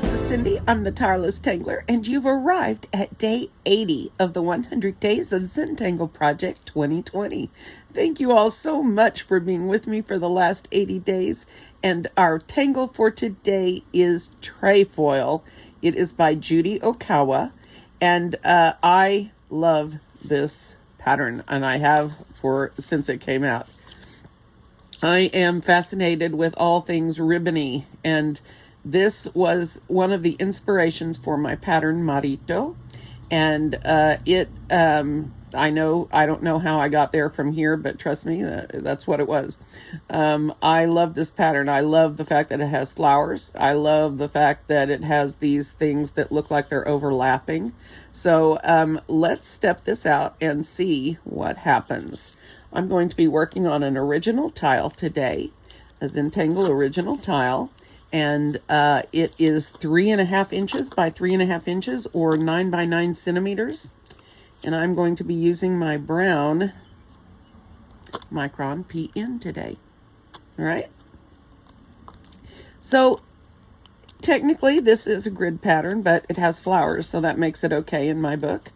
this is Cindy. I'm the Tireless Tangler, and you've arrived at day 80 of the 100 Days of Zentangle Project 2020. Thank you all so much for being with me for the last 80 days, and our tangle for today is Trefoil. It is by Judy Okawa, and I love this pattern, and I have since it came out. I am fascinated with all things ribbony, and this was one of the inspirations for my pattern Marito, and I don't know how I got there from here, but trust me, that's what it was. I love this pattern. I love the fact that it has flowers. I love the fact that it has these things that look like they're overlapping. So let's step this out and see what happens. I'm going to be working on an original tile today, a Zentangle original tile. And it is 3.5 inches by 3.5 inches, or 9 by 9 centimeters. And I'm going to be using my brown Micron PN today. All right. So technically this is a grid pattern, but it has flowers, so that makes it okay in my book.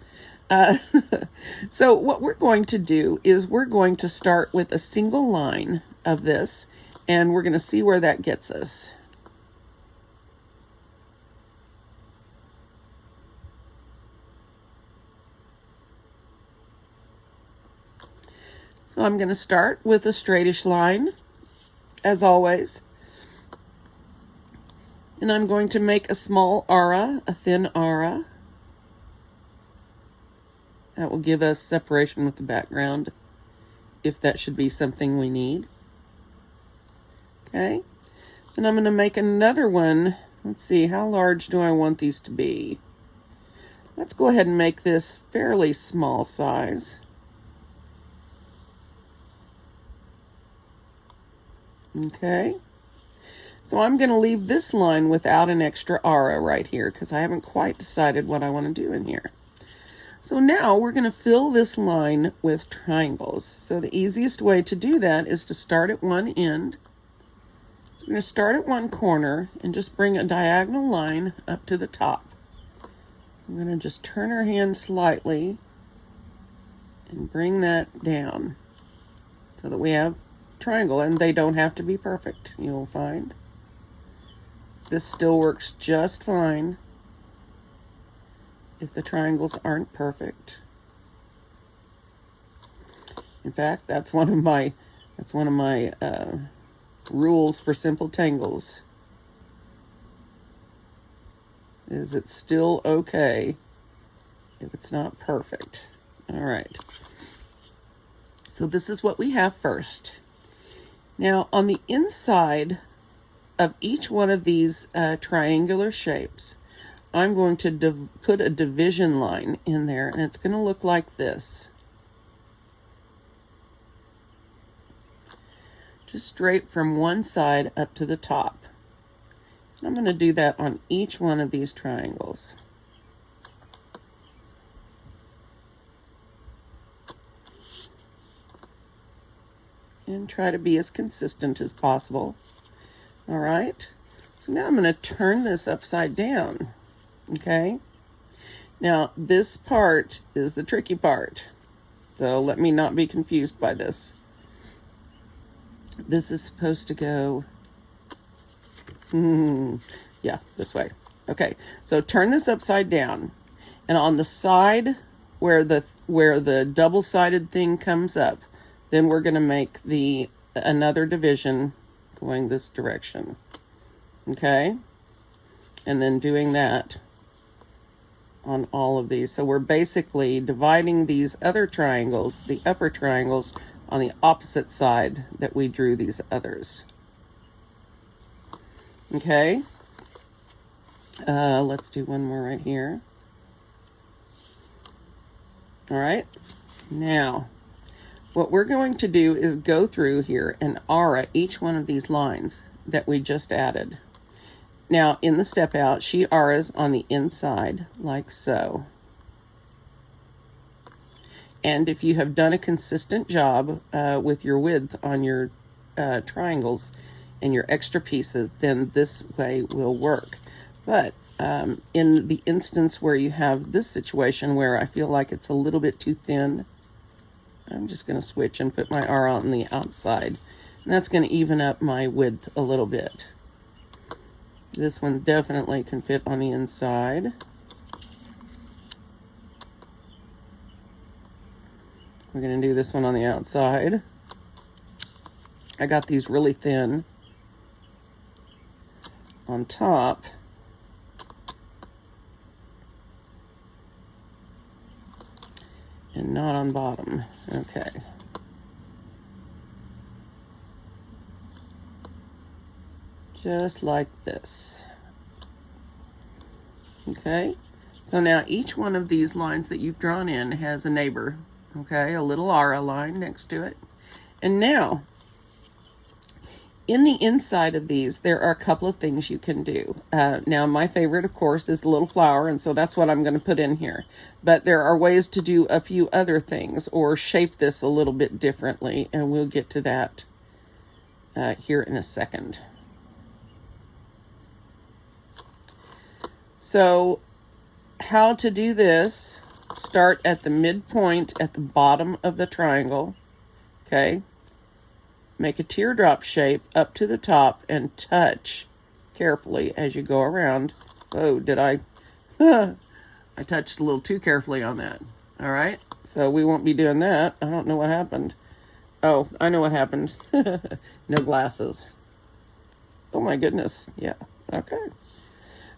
So what we're going to do is we're going to start with a single line of this, and we're going to see where that gets us. So I'm going to start with a straightish line, as always. And I'm going to make a small aura, a thin aura. That will give us separation with the background, if that should be something we need. Okay. Then I'm going to make another one. Let's see, how large do I want these to be? Let's go ahead and make this fairly small size. Okay, so I'm going to leave this line without an extra aura right here because I haven't quite decided what I want to do in here. So now we're going to fill this line with triangles. So the easiest way to do that is to start at one end. So we're going to start at one corner and just bring a diagonal line up to the top. I'm going to just turn our hand slightly and bring that down so that we have triangle, and they don't have to be perfect. You'll find this still works just fine if the triangles aren't perfect. In fact, that's one of my rules for simple tangles, is it's still okay if it's not perfect. All right, so this is what we have first. Now, on the inside of each one of these triangular shapes, I'm going to put a division line in there, and it's going to look like this. Just straight from one side up to the top. I'm going to do that on each one of these triangles. And try to be as consistent as possible. All right, so now I'm going to turn this upside down. Okay, now this part is the tricky part, so let me not be confused by this. This is supposed to go yeah, this way. Okay, so turn this upside down, and on the side where the double-sided thing comes up, then we're going to make another division going this direction. Okay? And then doing that on all of these. So we're basically dividing these other triangles, the upper triangles, on the opposite side that we drew these others. Okay? Let's do one more right here. All right? Now, what we're going to do is go through here and aura each one of these lines that we just added. Now, in the step out, she auras on the inside, like so. And if you have done a consistent job with your width on your triangles and your extra pieces, then this way will work. But in the instance where you have this situation where I feel like it's a little bit too thin, I'm just going to switch and put my R on the outside. And that's going to even up my width a little bit. This one definitely can fit on the inside. We're going to do this one on the outside. I got these really thin on top. And not on bottom. Okay. Just like this. Okay. So now each one of these lines that you've drawn in has a neighbor. Okay, a little aura line next to it. And now, in the inside of these, there are a couple of things you can do. Now, my favorite, of course, is the little flower, and so that's what I'm going to put in here. But there are ways to do a few other things or shape this a little bit differently, and we'll get to that here in a second. So, how to do this: start at the midpoint at the bottom of the triangle, okay? Make a teardrop shape up to the top and touch carefully as you go around. Oh, did I? I touched a little too carefully on that. All right, so we won't be doing that. I don't know what happened. Oh, I know what happened. No glasses. Oh my goodness, yeah, okay.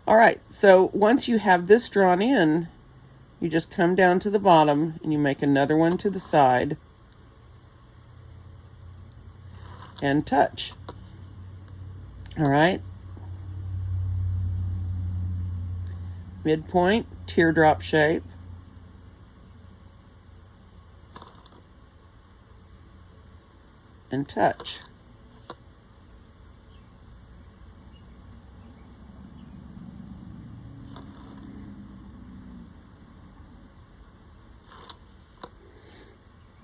All right, so once you have this drawn in, you just come down to the bottom and you make another one to the side and touch. All right. Midpoint, teardrop shape. And touch.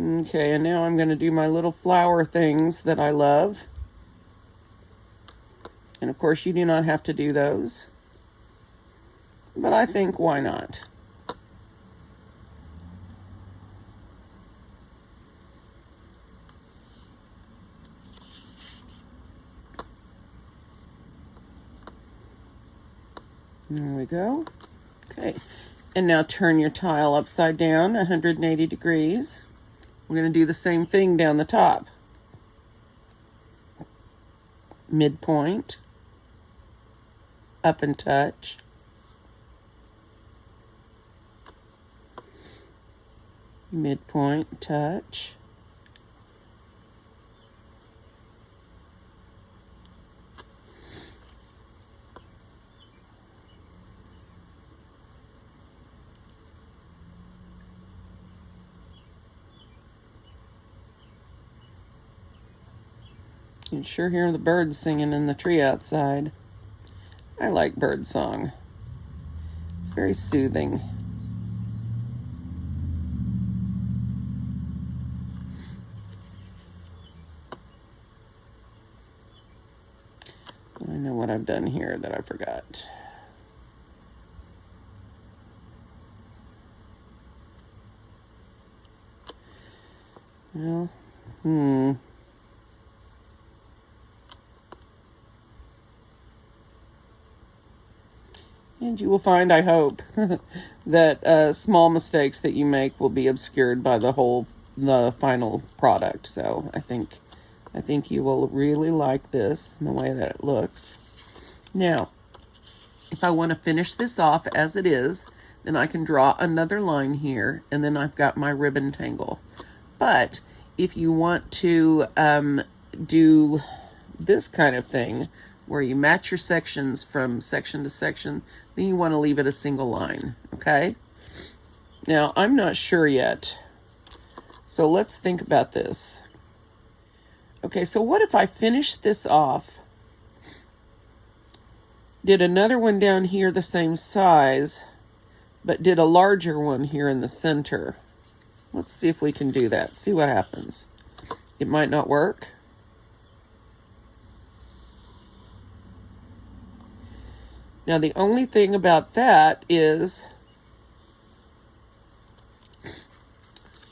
Okay, and now I'm going to do my little flower things that I love. And of course, you do not have to do those. But I think, why not? There we go. Okay, and now turn your tile upside down 180 degrees. We're going to do the same thing down the top. Midpoint, up and touch. Midpoint, touch. You can sure hear the birds singing in the tree outside. I like bird song. It's very soothing. I know what I've done here that I forgot. Well, And you will find, I hope, that small mistakes that you make will be obscured by the final product. So I think you will really like this and the way that it looks. Now, if I want to finish this off as it is, then I can draw another line here, and then I've got my ribbon tangle. But if you want to do this kind of thing, where you match your sections from section to section, then you want to leave it a single line, okay? Now, I'm not sure yet, so let's think about this. Okay, so what if I finish this off, did another one down here the same size, but did a larger one here in the center? Let's see if we can do that, see what happens. It might not work. Now, the only thing about that is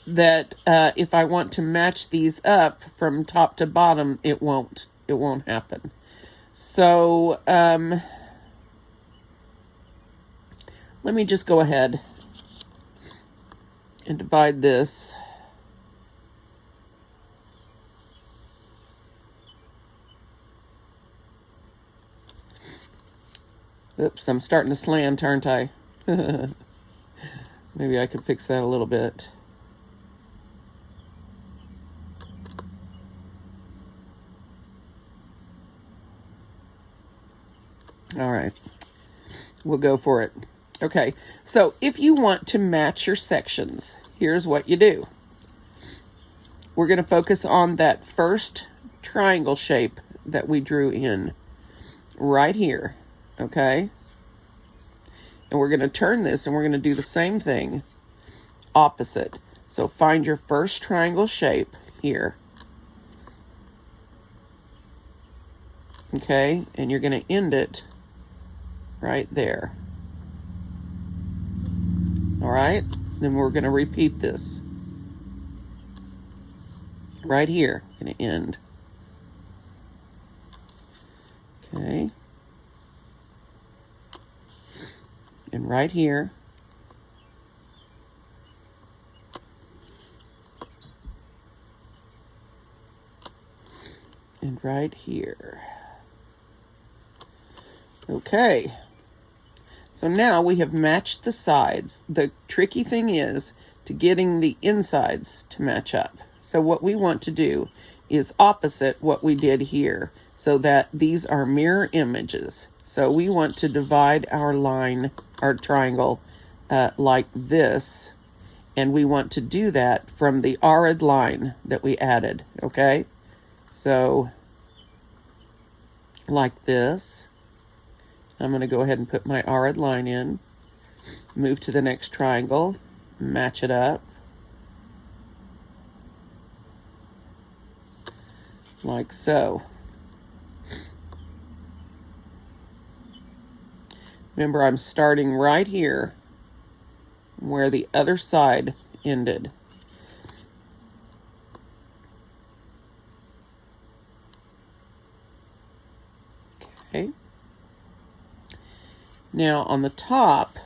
that if I want to match these up from top to bottom, it won't happen. So let me just go ahead and divide this. Oops, I'm starting to slant, aren't I? Maybe I could fix that a little bit. All right, we'll go for it. Okay, so if you want to match your sections, here's what you do. We're going to focus on that first triangle shape that we drew in right here, okay? And we're going to turn this and we're going to do the same thing opposite. So find your first triangle shape here. Okay, and you're going to end it right there. All right, then we're going to repeat this. Right here, going to end. Okay. And right here. And right here. Okay. So now we have matched the sides. The tricky thing is to getting the insides to match up. So what we want to do is opposite what we did here, so that these are mirror images. So we want to divide our line, our triangle, like this. And we want to do that from the arid line that we added, okay? So, like this. I'm going to go ahead and put my arid line in, move to the next triangle, match it up, like so. Remember, I'm starting right here where the other side ended. Okay. Now on the top,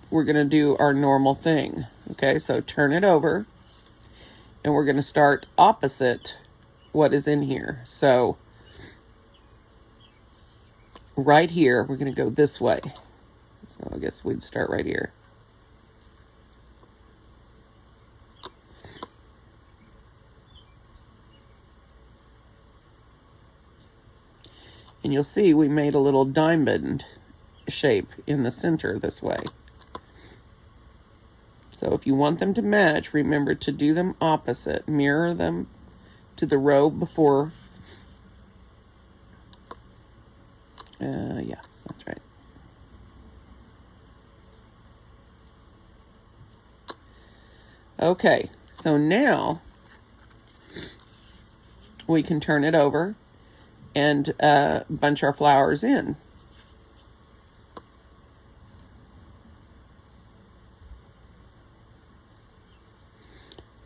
we're going to do our normal thing. Okay, so turn it over, and we're going to start opposite what is in here. So right here, we're going to go this way. So I guess we'd start right here. And you'll see we made a little diamond shape in the center this way. So if you want them to match, remember to do them opposite. Mirror them to the row before. Yeah, that's right. Okay, so now we can turn it over and bunch our flowers in.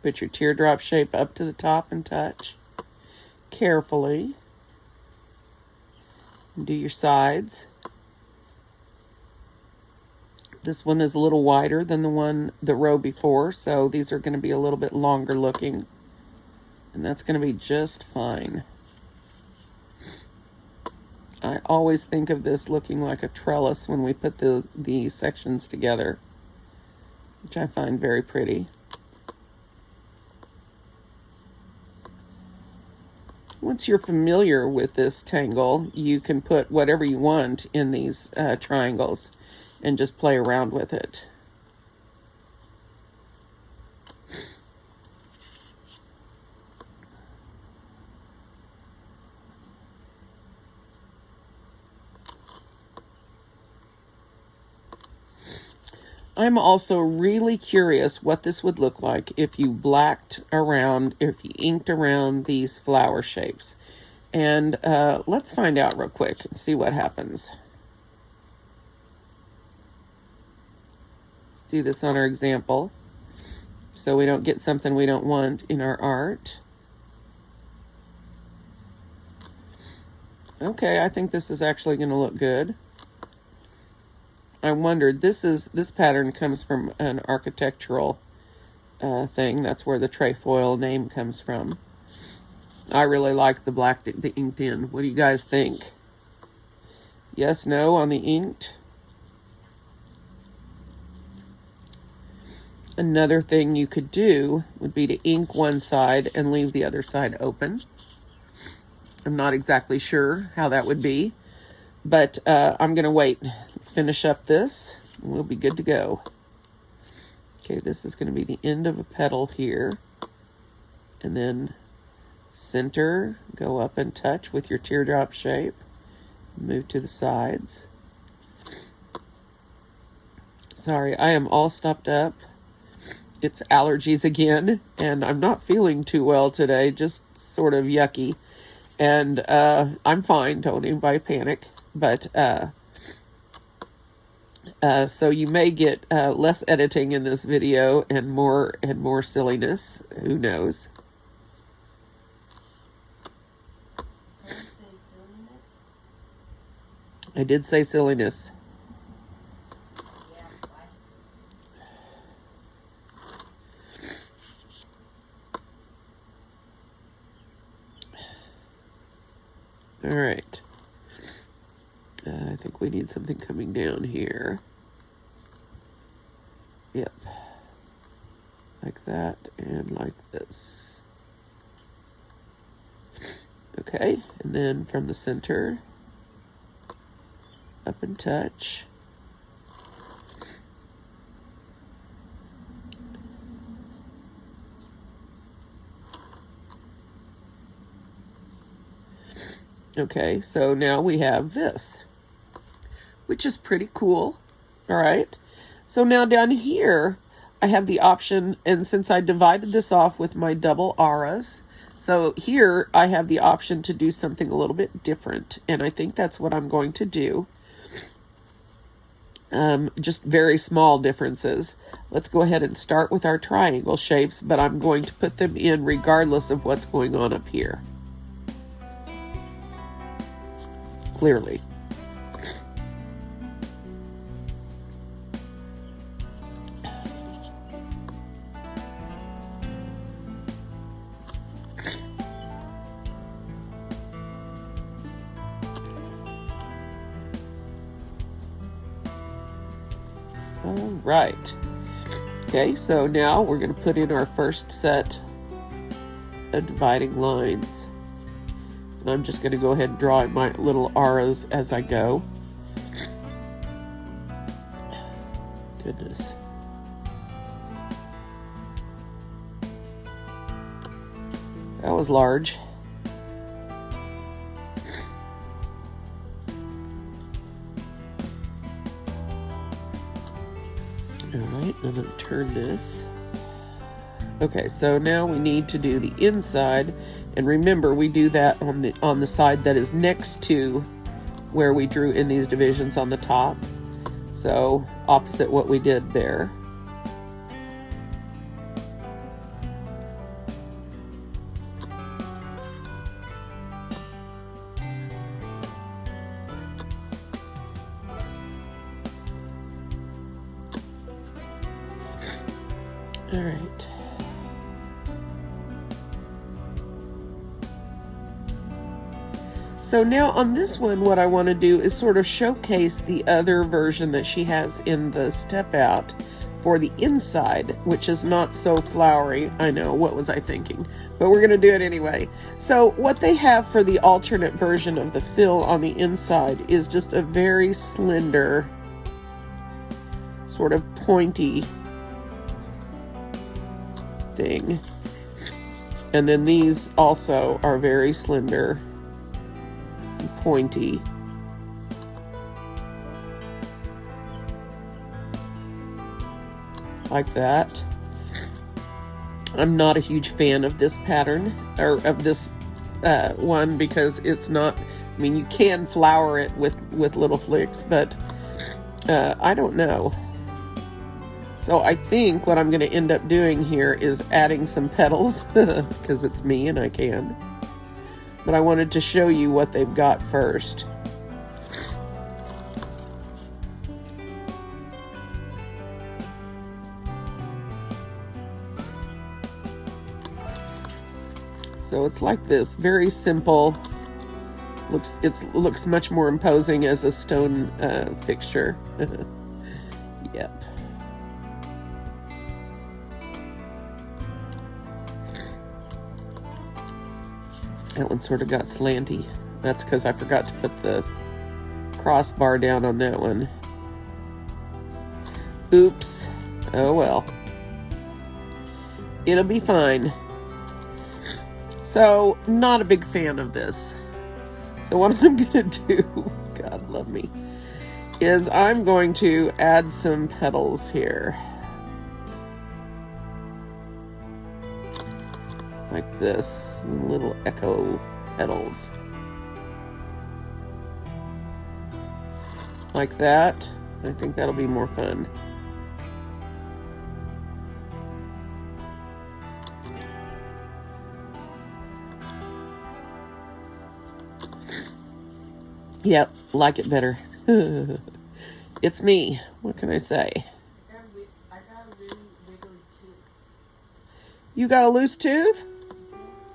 Put your teardrop shape up to the top and touch carefully. Do your sides. This one is a little wider than the row before, so these are going to be a little bit longer looking. And that's going to be just fine. I always think of this looking like a trellis when we put the sections together, which I find very pretty. Once you're familiar with this tangle, you can put whatever you want in these triangles and just play around with it. I'm also really curious what this would look like if you blacked around, if you inked around these flower shapes. And let's find out real quick and see what happens. do this on our example so we don't get something we don't want in our art. Okay, I think this is actually going to look good. I wondered, this pattern comes from an architectural thing. That's where the Trefoil name comes from. I really like the black, the inked in. What do you guys think? Yes, no on the inked? Another thing you could do would be to ink one side and leave the other side open. I'm not exactly sure how that would be, but I'm going to wait. Let's finish up this, and we'll be good to go. Okay, this is going to be the end of a petal here, and then center, go up and touch with your teardrop shape, move to the sides. Sorry, I am all stuffed up. It's allergies again, and I'm not feeling too well today, just sort of yucky. And I'm fine, don't anybody panic. But so you may get less editing in this video and more silliness. Who knows? I did say silliness. All right. I think we need something coming down here. Yep. Like that and like this. Okay, and then from the center, up and touch. Okay, so now we have this, which is pretty cool. All right, so now down here, I have the option, and since I divided this off with my double auras, so here I have the option to do something a little bit different, and I think that's what I'm going to do. Just very small differences. Let's go ahead and start with our triangle shapes, but I'm going to put them in regardless of what's going on up here. Clearly. All right. Okay, so now we're going to put in our first set of dividing lines. And I'm just going to go ahead and draw in my little auras as I go. Goodness. That was large. All right, I'm going to turn this. Okay, so now we need to do the inside, and remember we do that on the side that is next to where we drew in these divisions on the top. So opposite what we did there. All right. So now on this one, what I want to do is sort of showcase the other version that she has in the step out for the inside, which is not so flowery. I know, what was I thinking? But we're going to do it anyway. So what they have for the alternate version of the fill on the inside is just a very slender, sort of pointy thing. And then these also are very slender, pointy. Like that. I'm not a huge fan of this pattern, or of this one, because it's not, I mean, you can flower it with little flicks, but I don't know. So I think what I'm going to end up doing here is adding some petals because it's me and I can. But I wanted to show you what they've got first. So it's like this, very simple. Looks much more imposing as a stone fixture. Yep. That one sort of got slanty. That's because I forgot to put the crossbar down on that one. Oops. Oh well. It'll be fine. So, not a big fan of this. So what I'm going to do, God love me, is I'm going to add some petals here. Like this, little echo petals. Like that. I think that'll be more fun. Yep, like it better. It's me. What can I say? I got a really wiggly tooth. You got a loose tooth?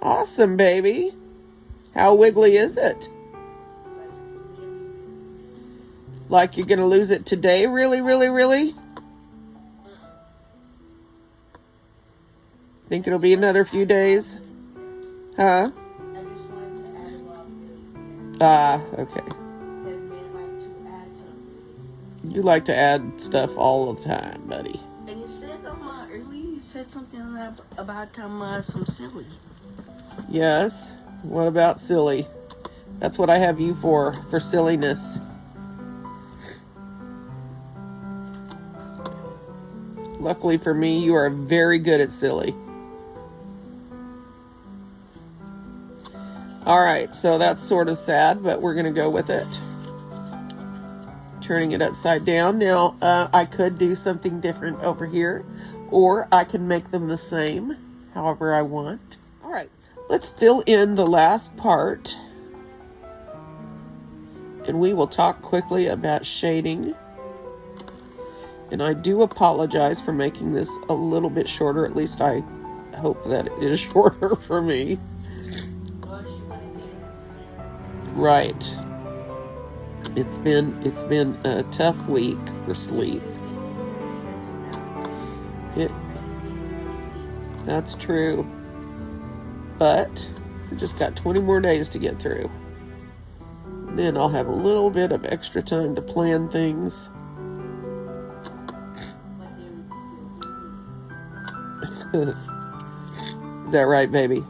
Awesome, baby. How wiggly is it? Like you're going to lose it today? Really, really, really? Think it'll be another few days? Huh? I just wanted to add a lot of these. Ah, okay. Because man like to add some of these. You like to add stuff all the time, buddy. And you said earlier you said something about some silly. Yes. What about silly? That's what I have you for silliness. Luckily for me, you are very good at silly. All right, so that's sort of sad, but we're going to go with it. Turning it upside down. Now, I could do something different over here, or I can make them the same, however I want. All right, let's fill in the last part, and we will talk quickly about shading. And I do apologize for making this a little bit shorter. At least I hope that it is shorter for me. Right. It's been a tough week for sleep. That's true. But I just got 20 more days to get through. Then I'll have a little bit of extra time to plan things. Is that right, baby?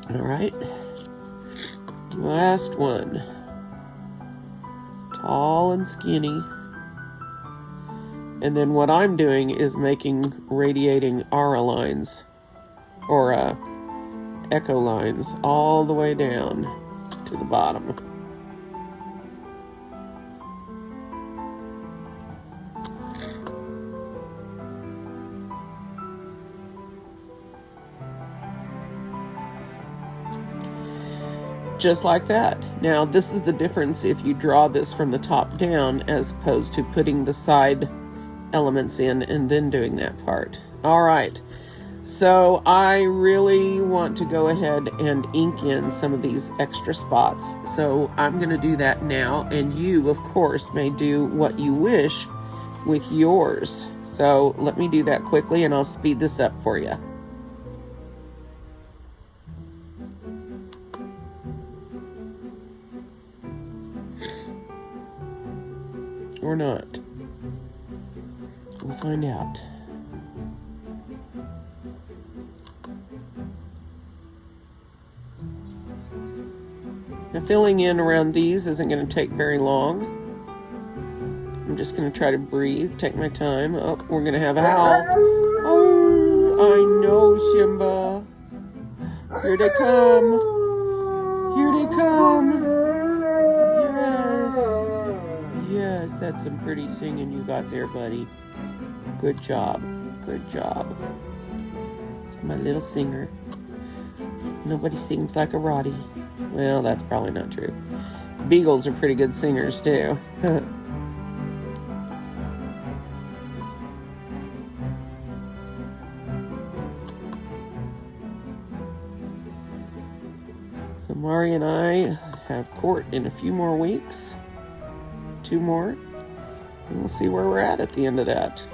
All right. Last one. Tall and skinny. And then what I'm doing is making radiating aura lines, or echo lines, all the way down to the bottom. Just like that. Now, this is the difference if you draw this from the top down as opposed to putting the side elements in and then doing that part. All right. So I really want to go ahead and ink in some of these extra spots. So I'm going to do that now. And you, of course, may do what you wish with yours. So let me do that quickly and I'll speed this up for you. Or not. We'll find out. Now, filling in around these isn't going to take very long. I'm just going to try to breathe, take my time. Oh, we're going to have a howl. Oh, I know, Simba. Here they come. Here they come. Yes. That's some pretty singing you got there, buddy. Good job. Good job. It's my little singer. Nobody sings like a Roddy. Well, that's probably not true. Beagles are pretty good singers, too. So Mari and I have court in a few more weeks. 2 more. And we'll see where we're at the end of that.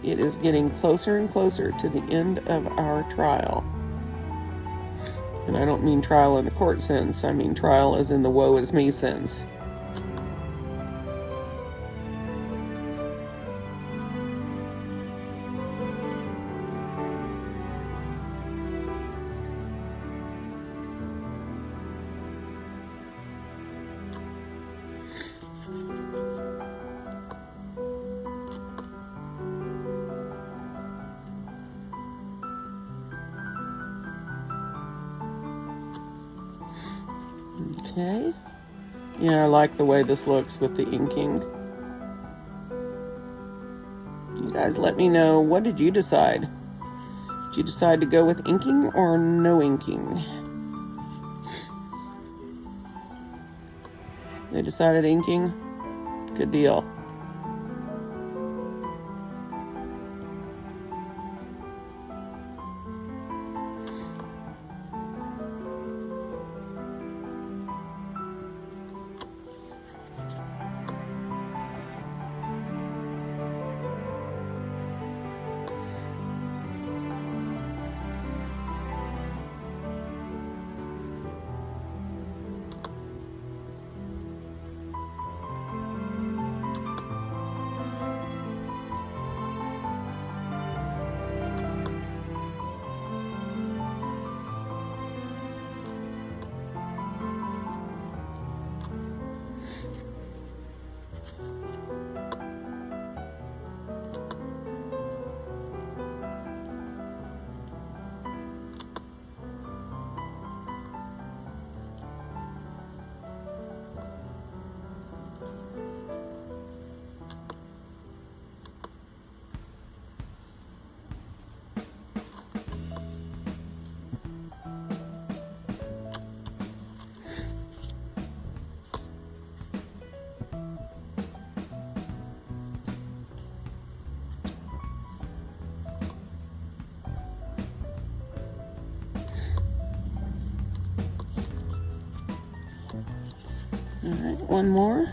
It is getting closer and closer to the end of our trial. And I don't mean trial in the court sense. I mean trial as in the woe is me sense. Okay. Yeah, I like the way this looks with the inking. You guys let me know, what did you decide? Did you decide to go with inking or no inking? They decided inking? Good deal. All right, one more.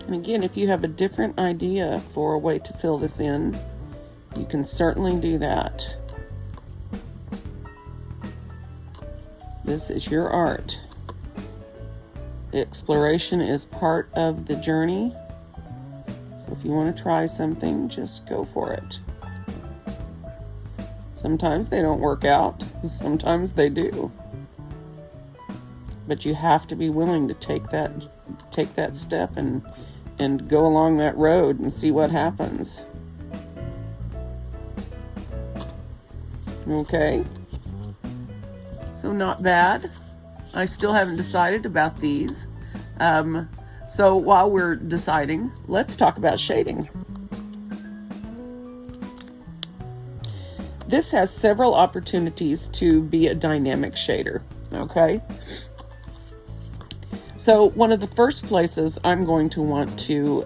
And again, if you have a different idea for a way to fill this in, you can certainly do that. This is your art. Exploration is part of the journey. So if you want to try something, just go for it. Sometimes they don't work out. Sometimes they do. But you have to be willing to take that step and go along that road and see what happens. Okay. So not bad. I still haven't decided about these. So while we're deciding, let's talk about shading. This has several opportunities to be a dynamic shader, okay? So one of the first places I'm going to want to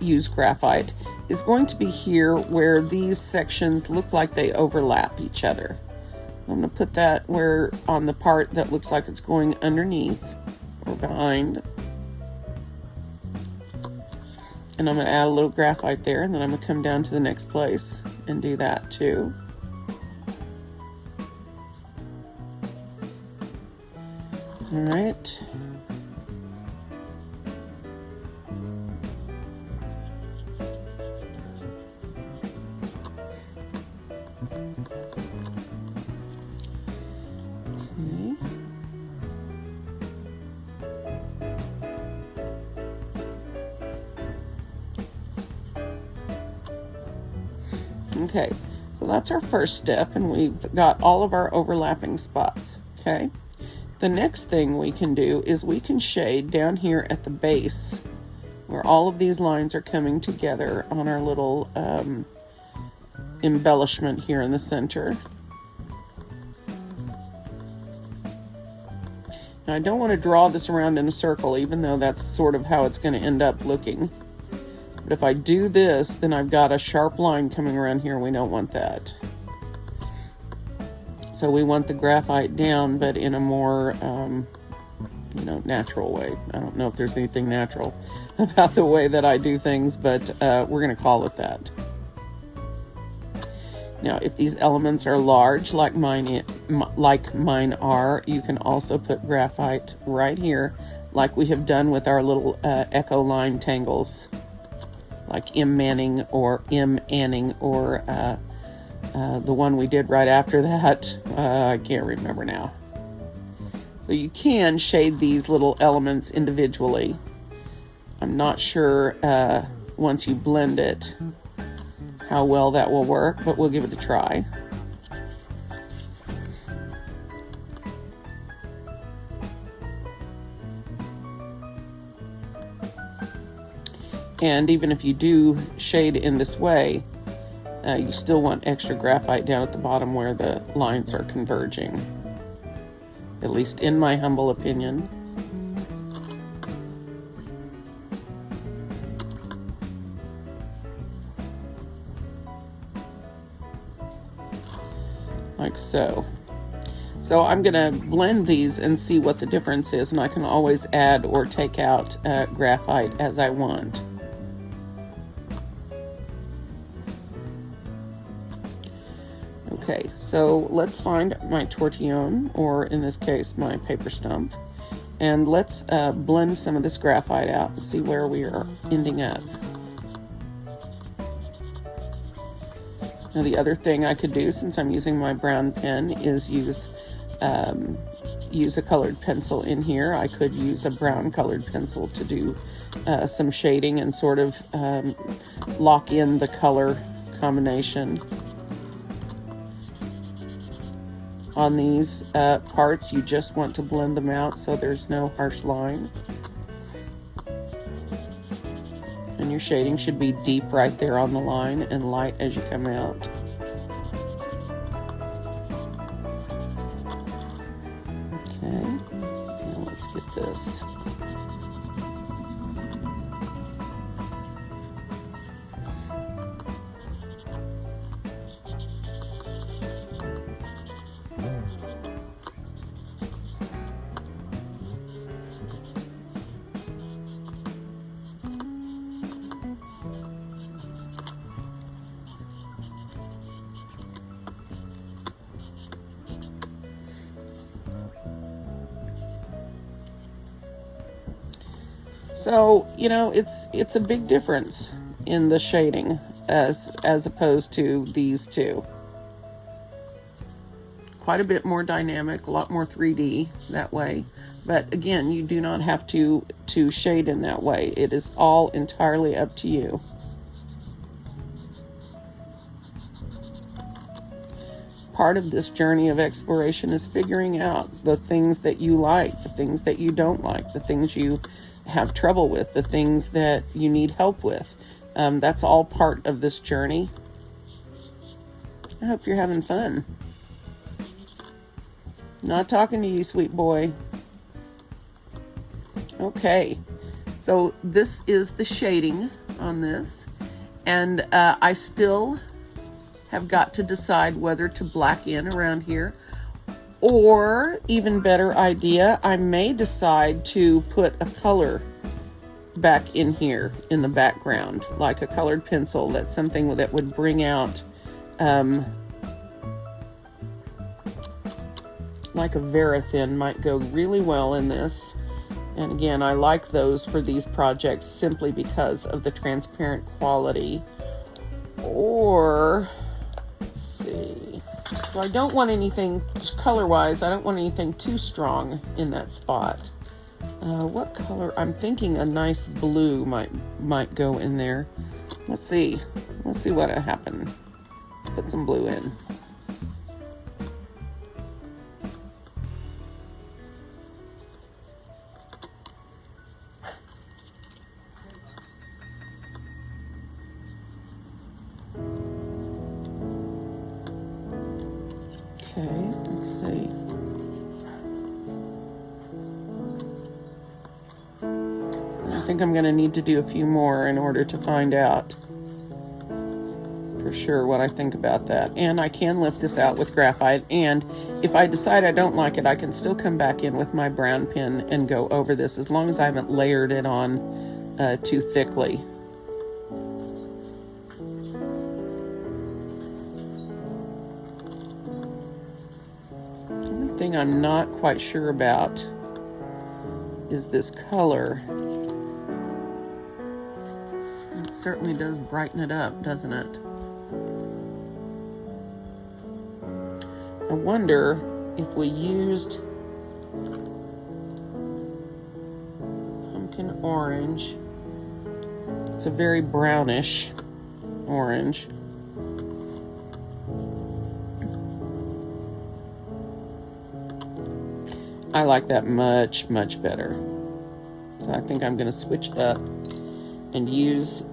use graphite is going to be here where these sections look like they overlap each other. I'm going to put that where on the part that looks like it's going underneath or behind. And I'm going to add a little graphite there, and then I'm going to come down to the next place and do that too. All right. Okay, so that's our first step, and we've got all of our overlapping spots. Okay, the next thing we can do is we can shade down here at the base where all of these lines are coming together on our little embellishment here in the center. Now, I don't want to draw this around in a circle, even though that's sort of how it's going to end up looking. But if I do this, then I've got a sharp line coming around here. We don't want that. So we want the graphite down, but in a more, natural way. I don't know if there's anything natural about the way that I do things, but we're going to call it that. Now, if these elements are large, like mine are, you can also put graphite right here, like we have done with our little echo line tangles, like M. Manning or M. Anning, or the one we did right after that. I can't remember now. So you can shade these little elements individually. I'm not sure once you blend it how well that will work, but we'll give it a try. And even if you do shade in this way, you still want extra graphite down at the bottom where the lines are converging, at least in my humble opinion. Like so. So I'm going to blend these and see what the difference is, and I can always add or take out graphite as I want. Okay, so let's find my tortillon, or in this case my paper stump, and let's blend some of this graphite out and see where we are ending up. Now, the other thing I could do, since I'm using my brown pen, is use a colored pencil in here. I could use a brown colored pencil to do some shading and sort of lock in the color combination. On these parts, you just want to blend them out so there's no harsh line. And your shading should be deep right there on the line and light as you come out. Okay, now let's get this. So, it's a big difference in the shading as opposed to these two. Quite a bit more dynamic, a lot more 3D that way. But again, you do not have to shade in that way. It is all entirely up to you. Part of this journey of exploration is figuring out the things that you like, the things that you don't like, the things you have trouble with, the things that you need help with. That's all part of this journey. I hope you're having fun. Not talking to you, sweet boy. Okay, so this is the shading on this, and I still have got to decide whether to black in around here, or even better idea, I may decide to put a color back in here in the background, like a colored pencil. That's something that would bring out like a Verithin might go really well in this. And again, I like those for these projects simply because of the transparent quality. Or let's see, so I don't want anything color-wise, I don't want anything too strong in that spot. What color? I'm thinking a nice blue might go in there. Let's see what happened. put some blue in. Okay, let's see. I think I'm going to need to do a few more in order to find out for sure what I think about that. And I can lift this out with graphite, and if I decide I don't like it, I can still come back in with my brown pen and go over this, as long as I haven't layered it on too thickly. The only thing I'm not quite sure about is this color. It certainly does brighten it up, doesn't it? I wonder if we used pumpkin orange. It's a very brownish orange. I like that much, much better. So I think I'm going to switch up and use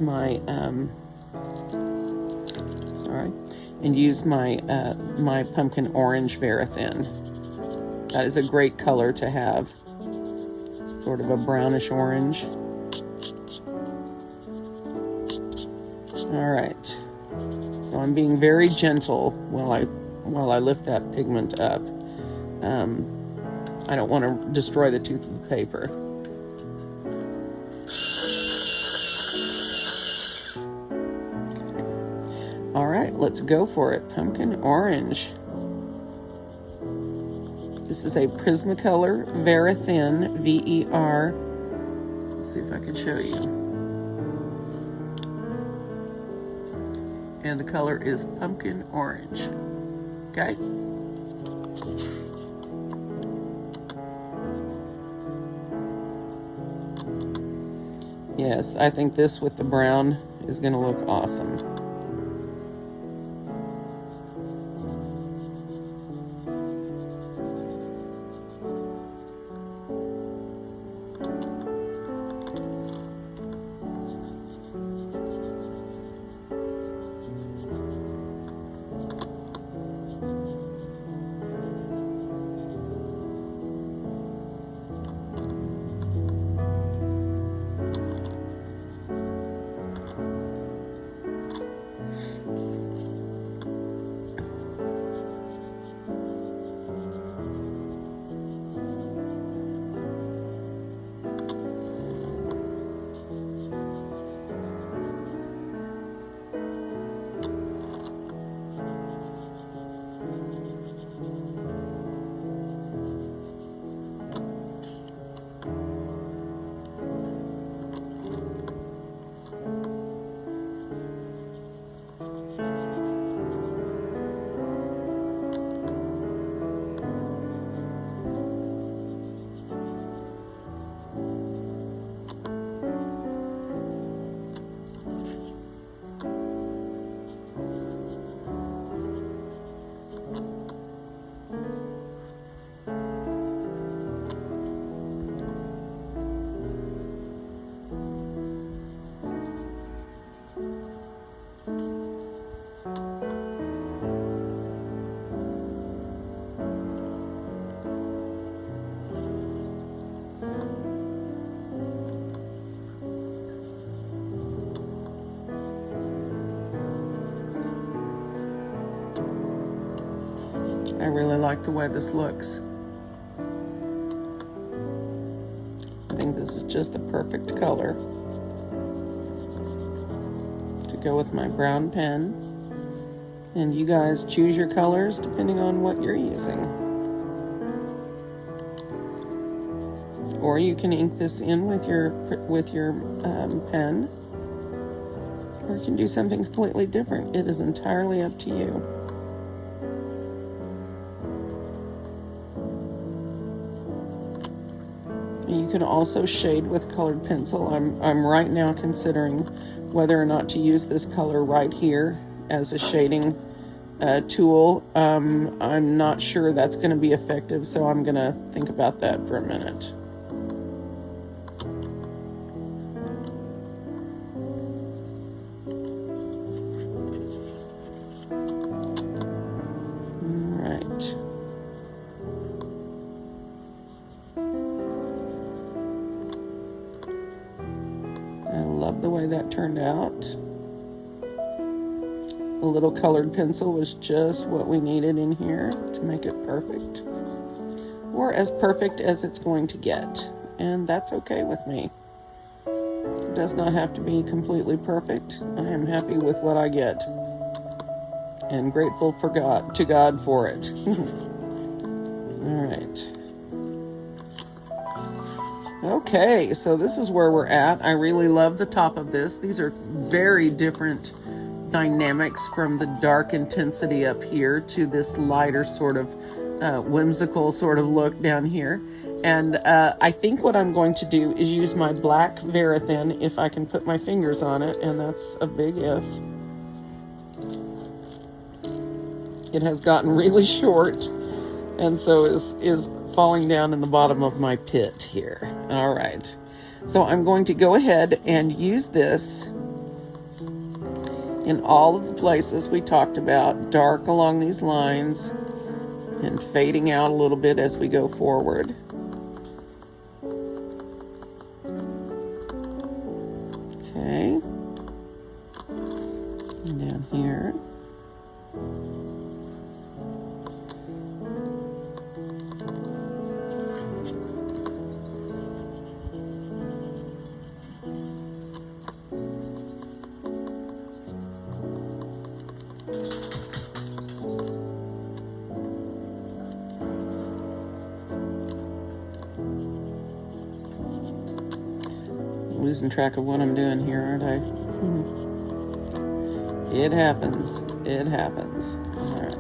my my pumpkin orange Verithin. That is a great color to have. Sort of a brownish orange. All right. So I'm being very gentle while I lift that pigment up. I don't want to destroy the tooth of the paper. All right, let's go for it. Pumpkin orange. This is a Prismacolor Verithin, V-E-R. Let's see if I can show you. And the color is pumpkin orange. Okay? Yes, I think this with the brown is going to look awesome. I really like the way this looks. I think this is just the perfect color to go with my brown pen. And you guys choose your colors depending on what you're using. Or you can ink this in with your pen, or you can do something completely different. It is entirely up to you. You can also shade with colored pencil. I'm right now considering whether or not to use this color right here as a shading tool. I'm not sure that's going to be effective, so I'm going to think about that for a minute. The way that turned out. A little colored pencil was just what we needed in here to make it perfect, or as perfect as it's going to get, and that's okay with me. It does not have to be completely perfect. I am happy with what I get and grateful to God for it. All right. Okay, so this is where we're at. I really love the top of this. These are very different dynamics from the dark intensity up here to this lighter sort of whimsical sort of look down here. And I think what I'm going to do is use my black Verithin if I can put my fingers on it, and that's a big if. It has gotten really short, and so is falling down in the bottom of my pit here. All right, so I'm going to go ahead and use this in all of the places we talked about, dark along these lines and fading out a little bit as we go forward. Okay, and down here. Losing track of what I'm doing here, aren't I? It happens. It happens. All right.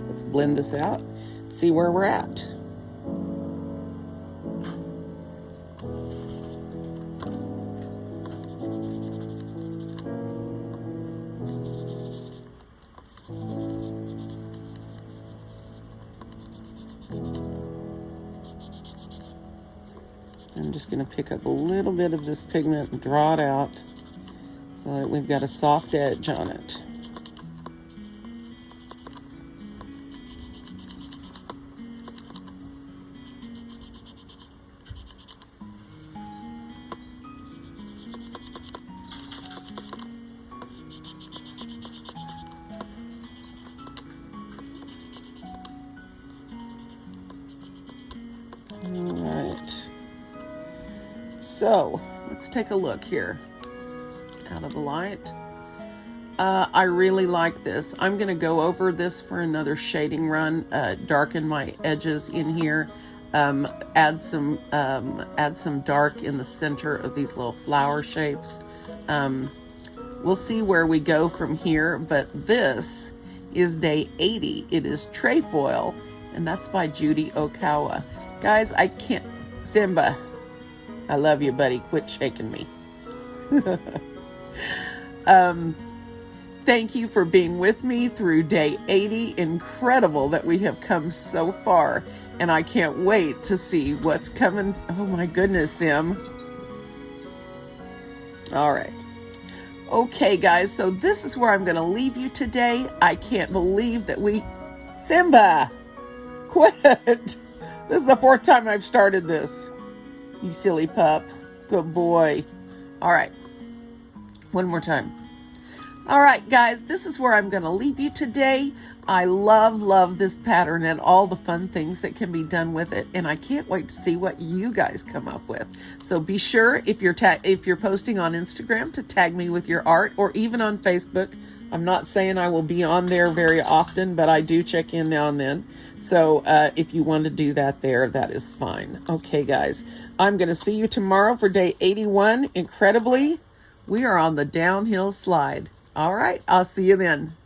Let's blend this out, see where we're at. I'm just going to pick up a little bit of this pigment and draw it out so that we've got a soft edge on it. So let's take a look here out of the light. I really like this. I'm going to go over this for another shading run, darken my edges in here, add some dark in the center of these little flower shapes. We'll see where we go from here, but this is day 80. It is Trefoil, and that's by Judy Okawa. Guys, I can't... Simba, I love you, buddy. Quit shaking me. Thank you for being with me through day 80. Incredible that we have come so far, and I can't wait to see what's coming. Oh my goodness, Sim. All right. Okay, guys, so this is where I'm going to leave you today. I can't believe that we Simba, quit. This is the 4th time I've started this. You silly pup. Good boy. All right. One more time. All right, guys, this is where I'm going to leave you today. I love this pattern and all the fun things that can be done with it, and I can't wait to see what you guys come up with. So be sure, if you're posting on Instagram, to tag me with your art, or even on Facebook. I'm not saying I will be on there very often, but I do check in now and then. So if you want to do that there, that is fine. Okay, guys, I'm going to see you tomorrow for day 81. Incredibly, we are on the downhill slide. All right, I'll see you then.